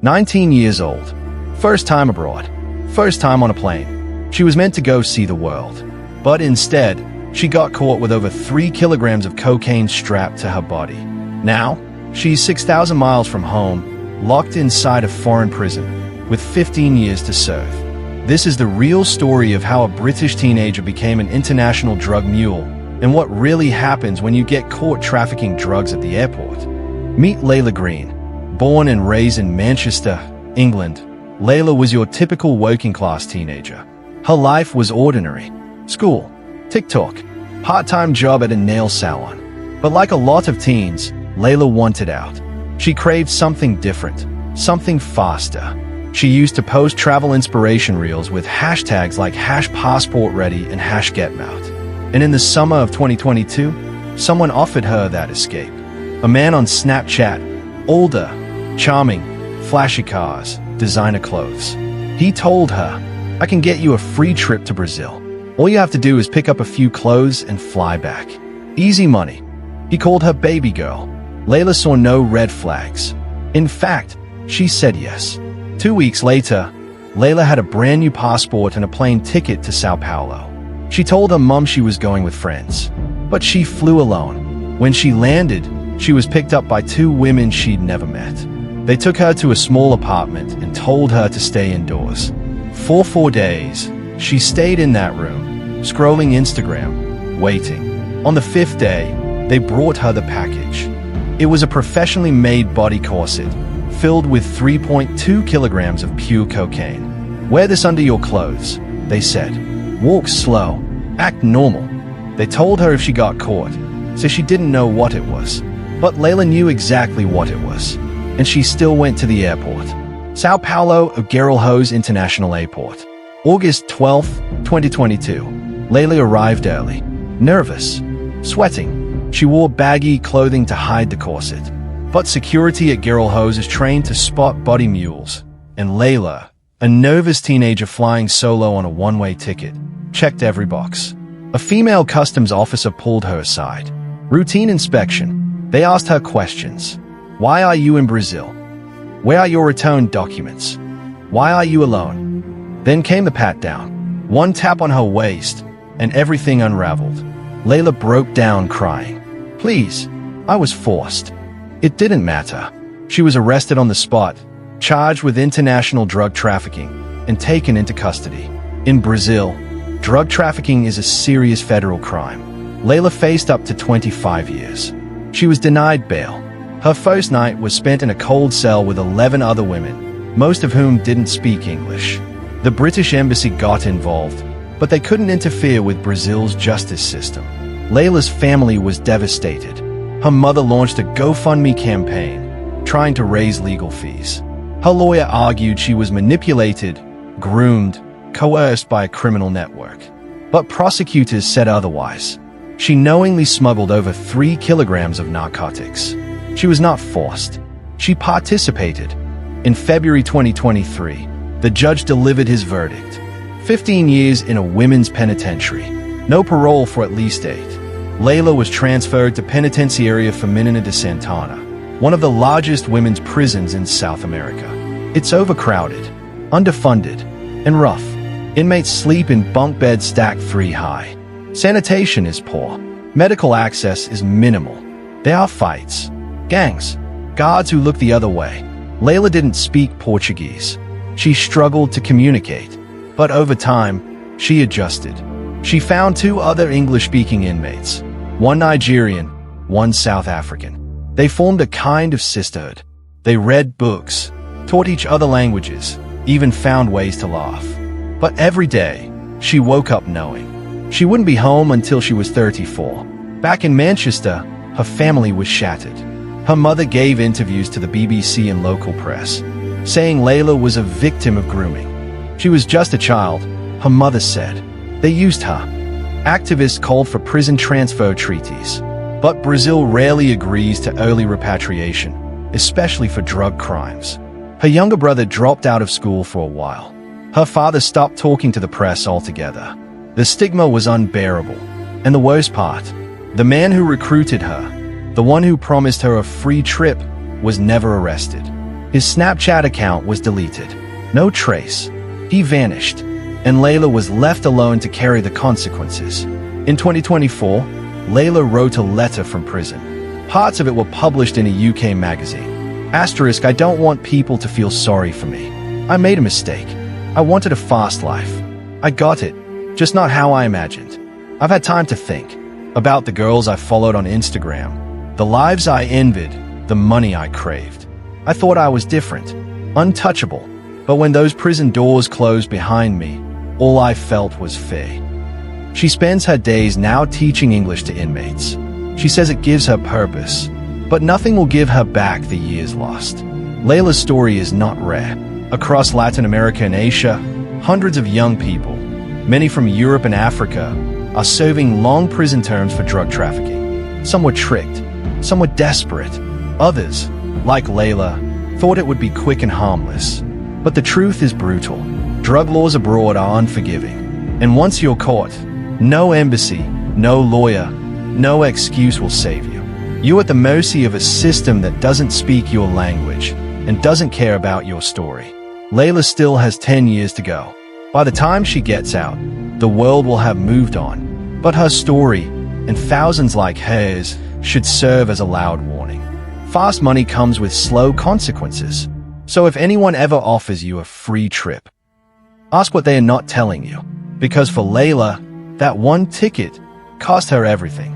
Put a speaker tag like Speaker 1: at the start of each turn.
Speaker 1: 19 years old. First time abroad. First time on a plane. She was meant to go see the world. But instead, she got caught with over 3 kilograms of cocaine strapped to her body. Now, she's 6,000 miles from home, locked inside a foreign prison, with 15 years to serve. This is the real story of how a British teenager became an international drug mule, and what really happens when you get caught trafficking drugs at the airport. Meet Layla Green. Born and raised in Manchester, England, Layla was your typical working-class teenager. Her life was ordinary. School, TikTok, part-time job at a nail salon. But like a lot of teens, Layla wanted out. She craved something different, something faster. She used to post travel inspiration reels with hashtags like #passportready and #getmout. And in the summer of 2022, someone offered her that escape. A man on Snapchat, older, charming, flashy cars, designer clothes. He told her, "I can get you a free trip to Brazil. All you have to do is pick up a few clothes and fly back. Easy money." He called her baby girl. Layla saw no red flags. In fact, she said yes. 2 weeks later, Layla had a brand new passport and a plane ticket to Sao Paulo. She told her mom she was going with friends, but she flew alone. When she landed, she was picked up by 2 women she'd never met. They took her to a small apartment and told her to stay indoors. For 4 days, she stayed in that room, scrolling Instagram, waiting. On the 5th day, they brought her the package. It was a professionally made body corset, filled with 3.2 kilograms of pure cocaine. "Wear this under your clothes," they said. "Walk slow, act normal." They told her if she got caught, so she didn't know what it was. But Layla knew exactly what it was, and she still went to the airport. Sao Paulo Aguirre International Airport. August 12, 2022. Layla arrived early. Nervous. Sweating. She wore baggy clothing to hide the corset. But security at Aguirre is trained to spot body mules, and Layla, a nervous teenager flying solo on a one-way ticket, checked every box. A female customs officer pulled her aside. Routine inspection. They asked her questions. Why are you in Brazil? Where are your return documents? Why are you alone? Then came the pat-down. One tap on her waist, and everything unraveled. Layla broke down crying. "Please, I was forced." It didn't matter. She was arrested on the spot, charged with international drug trafficking, and taken into custody. In Brazil, drug trafficking is a serious federal crime. Layla faced up to 25 years. She was denied bail. Her first night was spent in a cold cell with 11 other women, most of whom didn't speak English. The British embassy got involved, but they couldn't interfere with Brazil's justice system. Layla's family was devastated. Her mother launched a GoFundMe campaign, trying to raise legal fees. Her lawyer argued she was manipulated, groomed, coerced by a criminal network. But prosecutors said otherwise. She knowingly smuggled over 3 kilograms of narcotics. She was not forced. She participated. In February 2023, the judge delivered his verdict. 15 years in a women's penitentiary. No parole for at least 8. Layla was transferred to Penitenciaria Feminina de Santana, one of the largest women's prisons in South America. It's overcrowded, underfunded, and rough. Inmates sleep in bunk beds stacked 3 high. Sanitation is poor. Medical access is minimal. There are fights, gangs, guards who look the other way. Layla didn't speak Portuguese. She struggled to communicate, but over time, she adjusted. She found 2 other English-speaking inmates, one Nigerian, one South African. They formed a kind of sisterhood. They read books, taught each other languages, even found ways to laugh. But every day, she woke up knowing she wouldn't be home until she was 34. Back in Manchester, her family was shattered. Her mother gave interviews to the BBC and local press, saying Layla was a victim of grooming. She was just a child, her mother said. They used her. Activists called for prison transfer treaties. But Brazil rarely agrees to early repatriation, especially for drug crimes. Her younger brother dropped out of school for a while. Her father stopped talking to the press altogether. The stigma was unbearable. And the worst part, the man who recruited her, the one who promised her a free trip, was never arrested. His Snapchat account was deleted. No trace. He vanished, and Layla was left alone to carry the consequences. In 2024, Layla wrote a letter from prison. Parts of it were published in a UK magazine. Asterisk, I don't want people to feel sorry for me. I made a mistake. I wanted a fast life. I got it, just not how I imagined. I've had time to think about the girls I followed on Instagram, the lives I envied, the money I craved. I thought I was different, untouchable, but when those prison doors closed behind me, all I felt was fear. She spends her days now teaching English to inmates. She says it gives her purpose, but nothing will give her back the years lost. Layla's story is not rare. Across Latin America and Asia, hundreds of young people, many from Europe and Africa, are serving long prison terms for drug trafficking. Some were tricked, some were desperate. Others, like Layla, thought it would be quick and harmless. But the truth is brutal. Drug laws abroad are unforgiving. And once you're caught, no embassy, no lawyer, no excuse will save you. You're at the mercy of a system that doesn't speak your language and doesn't care about your story. Layla still has 10 years to go. By the time she gets out, the world will have moved on. But her story, and thousands like hers, should serve as a loud warning. Fast money comes with slow consequences. So if anyone ever offers you a free trip, ask what they are not telling you. Because for Layla, that one ticket cost her everything.